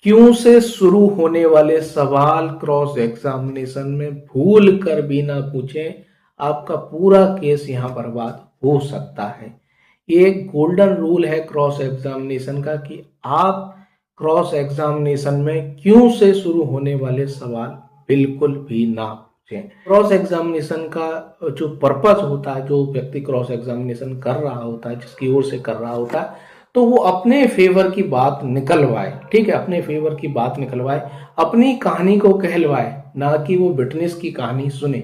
क्यों से शुरू होने वाले सवाल क्रॉस एग्जामिनेशन में भूल कर भी ना पूछें, आपका पूरा केस यहाँ बर्बाद हो सकता है। ये एक गोल्डन रूल है क्रॉस एग्जामिनेशन का कि आप क्रॉस एग्जामिनेशन में क्यों से शुरू होने वाले सवाल बिल्कुल भी ना पूछें। क्रॉस एग्जामिनेशन का जो पर्पस होता है, जो व्यक्ति क्रॉस एग्जामिनेशन कर रहा होता है, जिसकी ओर से कर रहा होता है, तो वो अपने फेवर की बात निकलवाए। ठीक है, अपने फेवर की बात निकलवाए, अपनी कहानी को कहलवाए, ना कि वो विटनेस की कहानी सुने।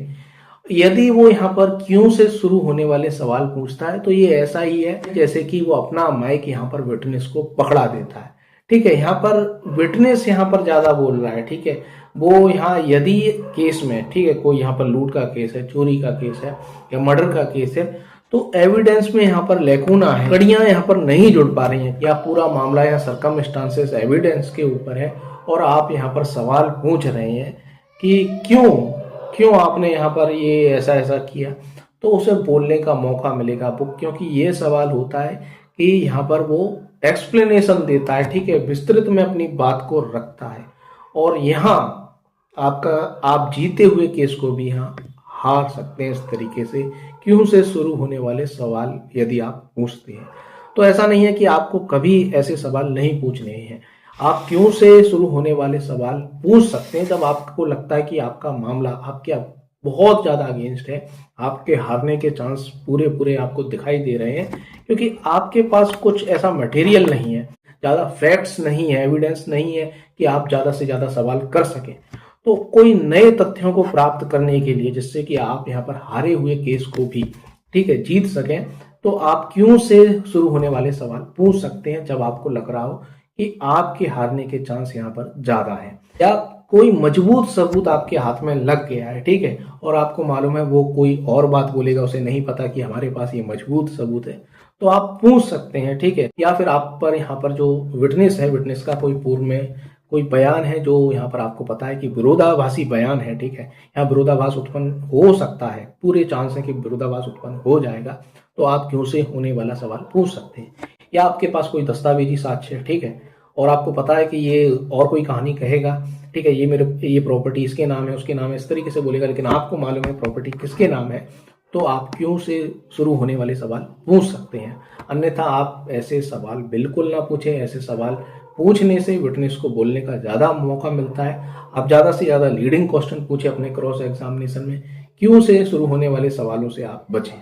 यदि वो यहाँ पर क्यों से शुरू होने वाले सवाल पूछता है तो ये ऐसा ही है जैसे कि वो अपना माइक यहाँ पर विटनेस को पकड़ा देता है। ठीक है, यहाँ पर विटनेस यहाँ पर ज्यादा बोल रहा है। ठीक है, वो यहाँ यदि केस में, ठीक है, कोई यहाँ पर लूट का केस है, चोरी का केस है या मर्डर का केस है, तो एविडेंस में यहाँ पर लेकुना है, कड़ियां यहाँ पर नहीं जुड़ पा रही हैं, या पूरा मामला या सरकमस्टांसेस एविडेंस के ऊपर है और आप यहाँ पर सवाल पूछ रहे हैं कि क्यों क्यों आपने यहाँ पर ये ऐसा ऐसा किया, तो उसे बोलने का मौका मिलेगा आपको, क्योंकि ये सवाल होता है कि यहाँ पर वो एक्सप्लेनेशन देता है। ठीक है, विस्तृत में अपनी बात को रखता है और यहाँ आपका आप जीते हुए केस को भी यहाँ हार सकते हैं इस तरीके से, क्यों से शुरू होने वाले सवाल यदि आप पूछते हैं। तो ऐसा नहीं है कि आपको कभी ऐसे सवाल नहीं पूछने हैं, आप क्यों से शुरू होने वाले सवाल पूछ सकते हैं जब आपको लगता है कि आपका मामला आपके बहुत ज्यादा अगेंस्ट है, आपके हारने के चांस पूरे पूरे आपको दिखाई दे रहे हैं, क्योंकि आपके पास कुछ ऐसा मटेरियल नहीं है, ज्यादा फैक्ट्स नहीं है, एविडेंस नहीं है कि आप ज्यादा से ज्यादा सवाल कर सकें। तो कोई नए तथ्यों को प्राप्त करने के लिए, जिससे कि आप यहाँ पर हारे हुए केस को भी, ठीक है, जीत सकें, तो आप क्यों से शुरू होने वाले सवाल पूछ सकते हैं जब आपको लग रहा हो कि आपके हारने के चांस यहाँ पर ज्यादा है, या कोई मजबूत सबूत आपके हाथ में लग गया है। ठीक है, और आपको मालूम है वो कोई और बात बोलेगा, उसे नहीं पता कि हमारे पास ये मजबूत सबूत है, तो आप पूछ सकते हैं। ठीक है, या फिर आप पर यहाँ पर जो विटनेस है, विटनेस का कोई पूर्व में कोई बयान है जो यहाँ पर आपको पता है कि विरोधाभासी बयान है। ठीक है, यहाँ विरोधाभास उत्पन्न हो सकता है, पूरे चांस है कि विरोधाभास उत्पन्न हो जाएगा, तो आप क्यों से होने वाला सवाल पूछ सकते हैं। या आपके पास कोई दस्तावेजी साक्ष्य है, ठीक है, और आपको पता है कि ये और कोई कहानी कहेगा, ठीक है, ये प्रॉपर्टी इसके नाम है, उसके नाम है, इस तरीके से बोलेगा, लेकिन आपको मालूम है प्रॉपर्टी किसके नाम है, तो आप क्यों से शुरू होने वाले सवाल पूछ सकते हैं। अन्यथा आप ऐसे सवाल बिल्कुल ना पूछें। ऐसे सवाल पूछने से विटनेस को बोलने का ज्यादा मौका मिलता है। आप ज्यादा से ज्यादा लीडिंग क्वेश्चन पूछे अपने क्रॉस एग्जामिनेशन में, क्यों से शुरू होने वाले सवालों से आप बचें।